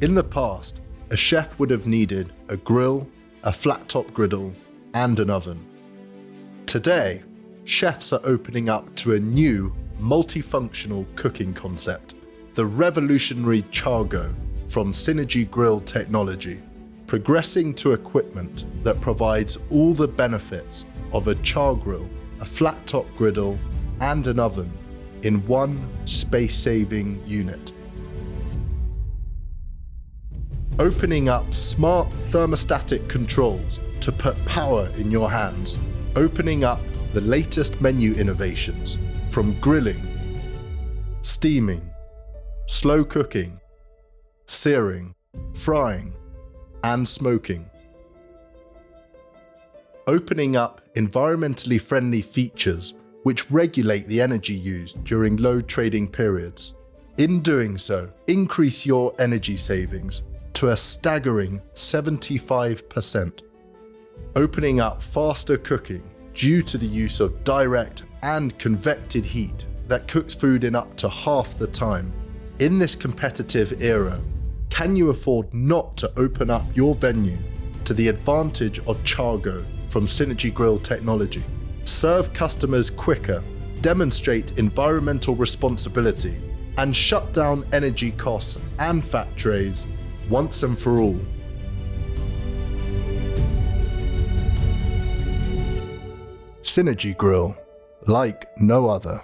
In the past, a chef would have needed a grill, a flat-top griddle, and an oven. Today, chefs are opening up to a new, multifunctional cooking concept, the revolutionary CharGo from Synergy Grill technology, progressing to equipment that provides all the benefits of a Chargrill, a flat-top griddle, and an oven in one space-saving unit. Opening up smart thermostatic controls to put power in your hands, opening up the latest menu innovations from grilling, steaming, slow cooking, searing, frying, and smoking. Opening up environmentally friendly features which regulate the energy used during low trading periods. In doing so, increase your energy savings to a staggering 75%. Opening up faster cooking due to the use of direct and convected heat that cooks food in up to half the time. In this competitive era, can you afford not to open up your venue to the advantage of CharGo from Synergy Grill technology? Serve customers quicker, demonstrate environmental responsibility, and shut down energy costs and fat trays once and for all. Synergy Grill, like no other.